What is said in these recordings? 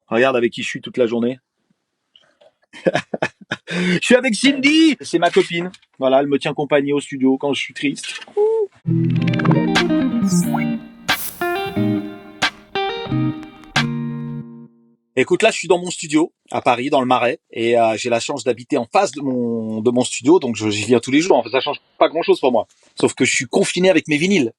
Regarde avec qui je suis toute la journée. Je suis avec Cindy, c'est ma copine. Voilà, elle me tient compagnie au studio quand je suis triste. Écoute, là, je suis dans mon studio à Paris, dans le Marais, et j'ai la chance d'habiter en face de mon studio, donc j'y viens tous les jours. Enfin, ça change pas grand-chose pour moi, sauf que je suis confiné avec mes vinyles.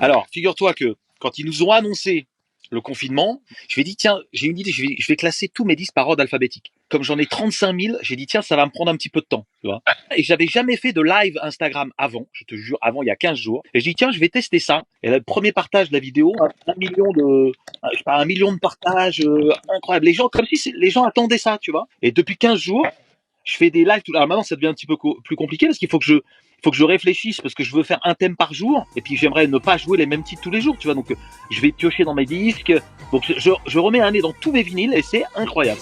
Alors, figure-toi que quand ils nous ont annoncé le confinement, je me dit, tiens, j'ai une idée, je vais classer tous mes disques par ordre alphabétique. Comme j'en ai 35 000, j'ai dit, tiens, ça va me prendre un petit peu de temps, tu vois. Et j'avais jamais fait de live Instagram avant, je te jure, avant, il y a 15 jours. Et je dis, tiens, je vais tester ça. Et là, le premier partage de la vidéo, 1 million de partages, incroyable. Les gens, comme si les gens attendaient ça, tu vois. Et depuis 15 jours, je fais des lives. Alors maintenant, ça devient un petit peu plus compliqué parce qu'il faut que je réfléchisse parce que je veux faire un thème par jour et puis j'aimerais ne pas jouer les mêmes titres tous les jours, tu vois. Donc je vais piocher dans mes disques. Donc je remets un nez dans tous mes vinyles et c'est incroyable.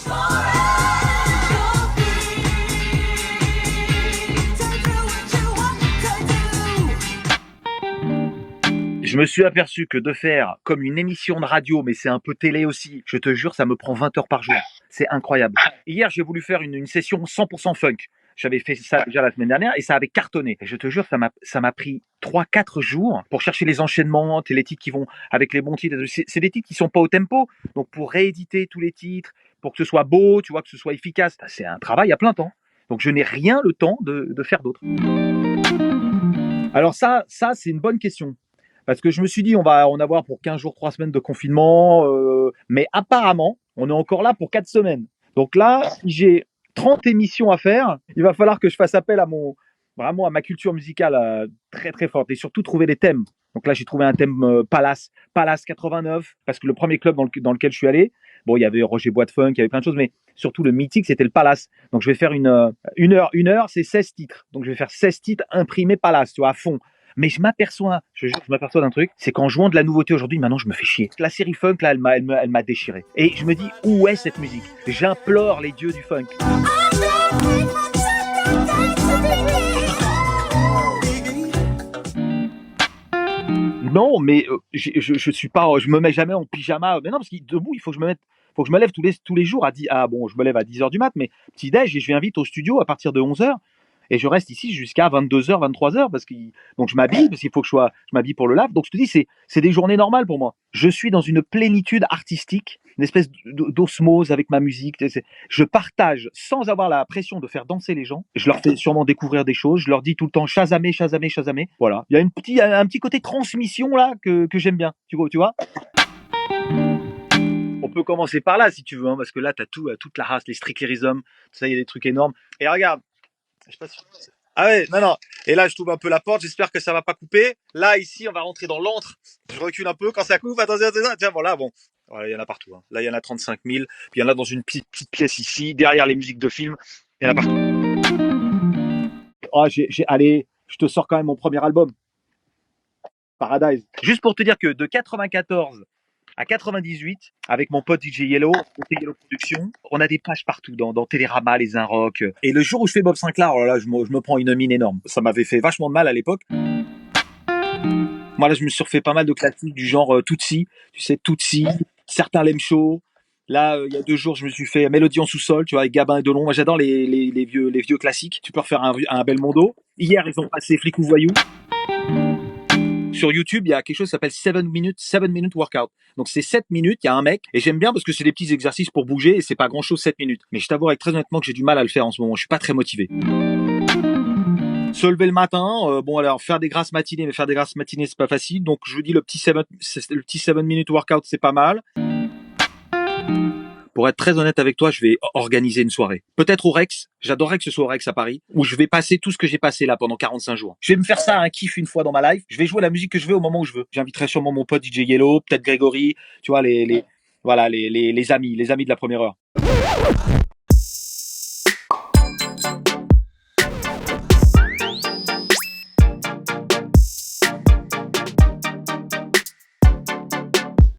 Je me suis aperçu que de faire comme une émission de radio, mais c'est un peu télé aussi, je te jure, ça me prend 20 heures par jour. C'est incroyable. Hier, j'ai voulu faire une session 100% funk. J'avais fait ça déjà la semaine dernière et ça avait cartonné. Et je te jure, ça m'a pris 3-4 jours pour chercher les enchaînements, les titres qui vont avec les bons titres. C'est des titres qui sont pas au tempo. Donc pour rééditer tous les titres, pour que ce soit beau, tu vois, que ce soit efficace, c'est un travail à plein temps. Donc je n'ai rien le temps de faire d'autre. Alors ça c'est une bonne question. Parce que je me suis dit, on va en avoir pour 15 jours, 3 semaines de confinement. Mais apparemment, on est encore là pour 4 semaines. Donc là, si j'ai 30 émissions à faire, il va falloir que je fasse appel vraiment à ma culture musicale très très forte. Et surtout trouver des thèmes. Donc là, j'ai trouvé un thème Palace 89. Parce que le premier club dans lequel je suis allé, bon, il y avait Roger Bois-de-Funk, il y avait plein de choses. Mais surtout le mythique, c'était le Palace. Donc je vais faire une heure, c'est 16 titres. Donc je vais faire 16 titres imprimés Palace, tu vois, à fond. Mais je m'aperçois d'un truc, c'est qu'en jouant de la nouveauté aujourd'hui, maintenant je me fais chier. La série funk, là, elle m'a déchiré. Et je me dis, où est cette musique? J'implore les dieux du funk. Non, mais je suis pas, je me mets jamais en pyjama. Mais non, parce que debout, il faut que je me lève tous les jours bon, je me lève à 10h du mat, mais petit déj et je viens vite au studio à partir de 11h. Et je reste ici jusqu'à 22h, 23h donc je m'habille parce qu'il faut que je m'habille pour le live. Donc je te dis, c'est des journées normales pour moi. Je suis dans une plénitude artistique, une espèce d'osmose avec ma musique. Je partage sans avoir la pression de faire danser les gens. Je leur fais sûrement découvrir des choses. Je leur dis tout le temps Shazamé, Shazamé, Shazamé. Voilà. Il y a un petit côté transmission là que j'aime bien. Tu vois? On peut commencer par là si tu veux, hein, parce que là, t'as toute la race, les Strickerism, ça, il y a des trucs énormes. Et regarde. Je sais pas si... Ah ouais, non. Et là, je trouve un peu la porte. J'espère que ça va pas couper. Là, ici, on va rentrer dans l'antre. Je recule un peu quand ça coupe. Attention. Tiens, voilà, bon. Voilà, il y en a partout. Hein. Là, il y en a 35 000. Puis il y en a dans une petite pièce ici, derrière les musiques de film. Il y en a partout. Oh, allez, je te sors quand même mon premier album. Paradise. Juste pour te dire que de 94 à 98, avec mon pote DJ Yellow Production, on a des pages partout, dans Télérama, les Inrock. Et le jour où je fais Bob Sinclair, alors là, je me prends une mine énorme. Ça m'avait fait vachement de mal à l'époque. Moi, là, je me suis refait pas mal de classiques du genre Tootsie. Tu sais, Tootsie, certains l'aiment chaud. Là, il y a 2 jours, je me suis fait Mélodie en sous-sol, tu vois, avec Gabin et Delon. Moi, j'adore les vieux classiques. Tu peux refaire un Belmondo. Hier, ils ont passé Flic ou Voyou. Sur YouTube, il y a quelque chose qui s'appelle 7 minute workout. Donc c'est 7 minutes, il y a un mec, et j'aime bien parce que c'est des petits exercices pour bouger, et c'est pas grand chose 7 minutes. Mais je t'avoue très honnêtement que j'ai du mal à le faire en ce moment, je suis pas très motivé. Se lever le matin, bon alors faire des grasses matinées, mais faire des grasses matinées c'est pas facile, donc je vous dis le petit 7 minute workout c'est pas mal. Pour être très honnête avec toi, je vais organiser une soirée. Peut-être au Rex. J'adorerais que ce soit au Rex à Paris, où je vais passer tout ce que j'ai passé là pendant 45 jours. Je vais me faire ça un kiff une fois dans ma life. Je vais jouer la musique que je veux au moment où je veux. J'inviterai sûrement mon pote DJ Yellow, peut-être Grégory, tu vois, les amis de la première heure.